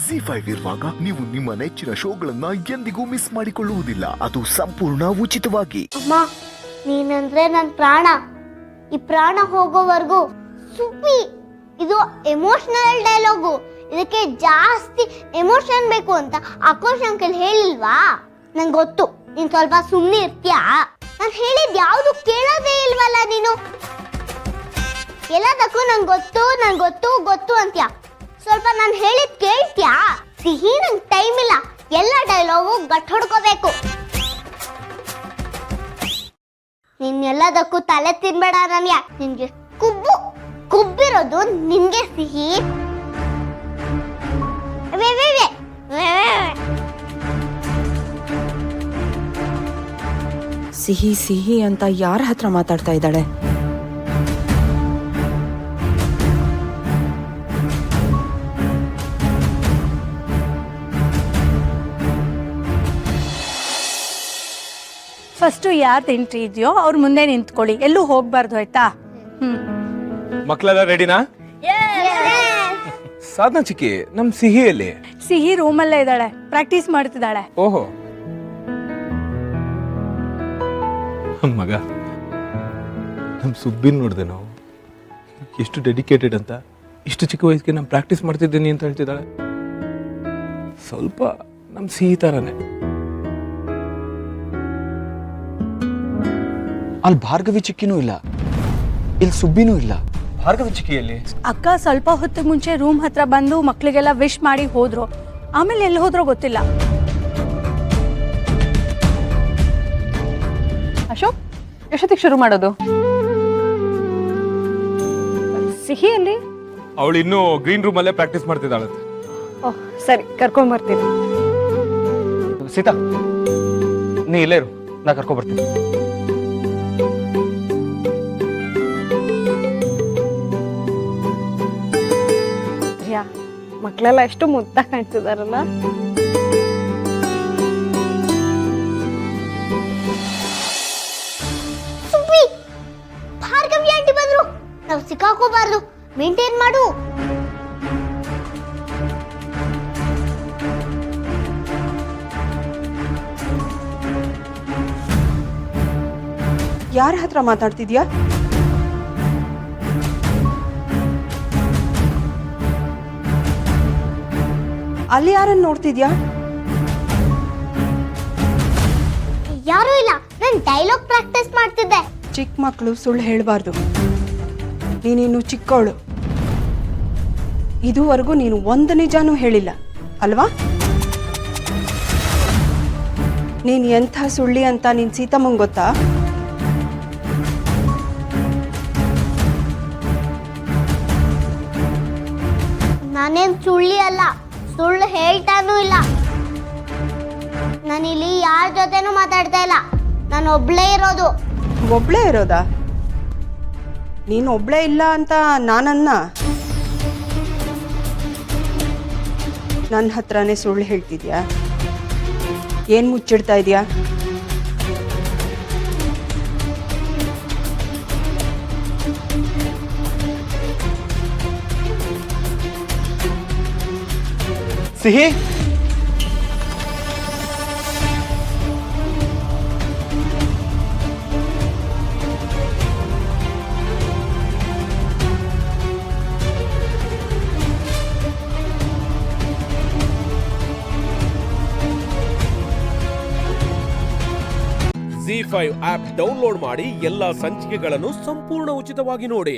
ZEE5 ಇರುವಾಗ ನೀವು ನಿಮ್ಮ ನೆಚ್ಚಿನ ಶೋಗಳನ್ನ ಎಂದಿಗೂ ಮಿಸ್ ಮಾಡಿಕೊಳ್ಳುವುದಿಲ್ಲ. ಅದು ಸಂಪೂರ್ಣ ಉಚಿತವಾಗಿ. ಅಮ್ಮ, ನೀನಂದ್ರೆ ನನ್ ಪ್ರಾಣ. ಈ ಪ್ರಾಣ ಹೋಗೋವರೆಗೂ ಸುಪ್ಪಿ. ಇದು ಎಮೋಷನಲ್ ಡೈಲಾಗು. ಇದಕ್ಕೆ ಜಾಸ್ತಿ ಎಮೋಷನ್ ಬೇಕು ಅಂತ ಆಕಾಶ್ ಅಂಕಲ್ ಹೇಳಿಲ್ವಾ? ನಂಗೆ ಗೊತ್ತು, ನೀನ್ ಸ್ವಲ್ಪ ಸುಮ್ಮನೆ ಇರ್ತೀಯಾ? ನಾನು ಹೇಳಿದ್ ಯಾವುದು ಕೇಳೋದೇ ಇಲ್ವಲ್ಲ ನೀನು. ಎಲ್ಲದಕ್ಕೂ ನಂಗೆ ಗೊತ್ತು ಅಂತ್ಯಾ. ಸ್ವಲ್ಪ ನಾನು ಹೇಳಿದ್ ಕೇಳ್ತ್ಯಾ? ಸಿಹಿ, ನಂಗೆ ಟೈಮ್ ಇಲ್ಲ. ಎಲ್ಲ ಡೈಲಾಗು ಗಟ್ ಹೊಡ್ಕೋಬೇಕು. ನೀನ್ ಎಲ್ಲದಕ್ಕೂ ತಲೆ ತಿನ್ಬೇಡ ನನ್ಯ. ನಿನ್ಗೆ ಕುಬ್ಬಿರೋದು ನಿನ್ಗೆ ಸಿಹಿ. ಸಿಹಿ ಸಿಹಿ ಅಂತ ಯಾರ ಹತ್ರ ಮಾತಾಡ್ತಾ ಇದ್ದಾಳೆ? ಫಸ್ಟು ಯಾರು ತಿಂಟ್ರಿ ಇದೆಯೋ ಅವ್ರ ಮುಂದೆ ನಿಂತ್ಕೊಳ್ಳಿ, ಎಲ್ಲೂ ಹೋಗ್ಬಾರ್ದು ಆಯ್ತಾ? ಮಕ್ಕಳೆಲ್ಲ ರೆಡಿನಾ? ಸಾಧನಾ ಚಿಕ್ಕಿ, ನಮ್ ಸಿಹಿಯಲ್ಲಿ ಸಿಹಿ ರೂಮಲ್ಲೇ ಇದ್ದಾಳೆ, ಪ್ರಾಕ್ಟೀಸ್ ಮಾಡ್ತಿದ್ದಾಳೆ. ಓಹೋ, ಮಗ ನಮ್ ಸುಬ್ಬಿನ್ ನೋಡ್ದೆ ನಾವು ಎಷ್ಟು ಡೆಡಿಕೇಟೆಡ್ ಅಂತ. ಇಷ್ಟು ಚಿಕ್ಕ ವಯಸ್ಸಿಗೆ ನಾನು ಪ್ರಾಕ್ಟೀಸ್ ಮಾಡ್ತಿದ್ದೀನಿ ಅಂತ ಹೇಳ್ತಿದ್ದಾಳೆ. ಸ್ವಲ್ಪ ನಮ್ ಸಿಹಿ ತರಾನೆ. ಅಲ್ಲಿ ಭಾರ್ಗವಿ ಚಿಕ್ಕಿನೂ ಇಲ್ಲ, ಇಲ್ಲಿ ಸುಬ್ಬಿನೂ ಇಲ್ಲ. ಭಾರ್ಗವಿ ಚಿಕ್ಕಿಯಲ್ಲಿ ಅಕ್ಕ ಸ್ವಲ್ಪ ಹೊತ್ತಿಗೆ ಮುಂಚೆ ರೂಮ್ ಹತ್ರ ಬಂದು ಮಕ್ಳಿಗೆಲ್ಲ ವಿಶ್ ಮಾಡಿ ಹೋದ್ರು. ಆಮೇಲೆ ಎಲ್ಲಿ ಹೋದ್ರೋ ಗೊತ್ತಿಲ್ಲ. ಅಶೋಕ್, ಎಷ್ಟೊತ್ತಿಗೆ ಶುರು ಮಾಡೋದು? ಸಿಹಿಯಲ್ಲಿ ಅವಳು ಇನ್ನೂ ಗ್ರೀನ್ ರೂಮ್ ಅಲ್ಲೇ ಪ್ರಾಕ್ಟೀಸ್ ಮಾಡ್ತಿದ್ದಾಳೆ. ಓಹ್ ಸರಿ, ಕರ್ಕೊಂಡ್ ಬರ್ತೀನಿ. ಸೀತಾ, ನೀ ಇಲ್ಲೇ ಇರು, ನಾ ಕರ್ಕೊಂಡ್ ಬರ್ತೀನಿ. ಮಕ್ಕಳೆಲ್ಲ ಎಷ್ಟು ಮುದ್ದ ಕಾಣ್ತಿದಾರಲ್ಲ. ಸುಬ್ಬಿ, ಭಾರ್ಗವಿ ಆಂಟಿ ಬಂದ್ರು. ನಾವು ಸಿಕ್ಕಾಕೋಬಾರ್ದು, ಮೇಂಟೈನ್ ಮಾಡು. ಯಾರ ಹತ್ರ ಮಾತಾಡ್ತಿದ್ಯಾ? ಅಲ್ಲಿ ಯಾರನ್ನ ನೋಡ್ತಿದ್ಯಾ? ಯಾರು ಇಲ್ಲ, ನಾನು ಡೈಲಾಗ್ ಪ್ರಾಕ್ಟೀಸ್ ಮಾಡ್ತಿದ್ದೆ. ಚಿಕ್ಕ ಮಕ್ಕಳು ಸುಳ್ಳು ಹೇಳಬಾರ್ದು. ನೀನಿನ್ನು ಚಿಕ್ಕವಳು. ಇದುವರೆಗೂ ನೀನು ಒಂದು ನಿಜಾನೂ ಹೇಳಿಲ್ಲ ಅಲ್ವಾ? ನೀನು ಎಂಥ ಸುಳ್ಳಿ ಅಂತ ನಿನ್ ಸೀತಮ್ಮಂಗೆ ಗೊತ್ತಾ? ನಾನೇನ್ ಸುಳ್ಳಿ ಅಲ್ಲ, ಸುಳ್ಳು ಹೇಳ್ತಾನೂ ಇಲ್ಲ. ನಾನಿಲ್ಲಿ ಯಾರ ಜೊತೆನೂ ಮಾತಾಡ್ತಾ ಇಲ್ಲ, ನಾನು ಒಬ್ಳೇ ಇರೋದು. ಒಬ್ಳೇ ಇರೋದಾ? ನೀನು ಒಬ್ಳೇ ಇಲ್ಲ ಅಂತ ನಾನನ್ನ? ನನ್ನ ಹತ್ರನೇ ಸುಳ್ಳು ಹೇಳ್ತಿದ್ಯಾ? ಏನು ಮುಚ್ಚಿಡ್ತಾ ಇದೆಯಾ? ಸಿಹಿ, ZEE5 ಆಪ್ ಡೌನ್ಲೋಡ್ ಮಾಡಿ ಎಲ್ಲಾ ಸಂಚಿಕೆಗಳನ್ನು ಸಂಪೂರ್ಣ ಉಚಿತವಾಗಿ ನೋಡಿ.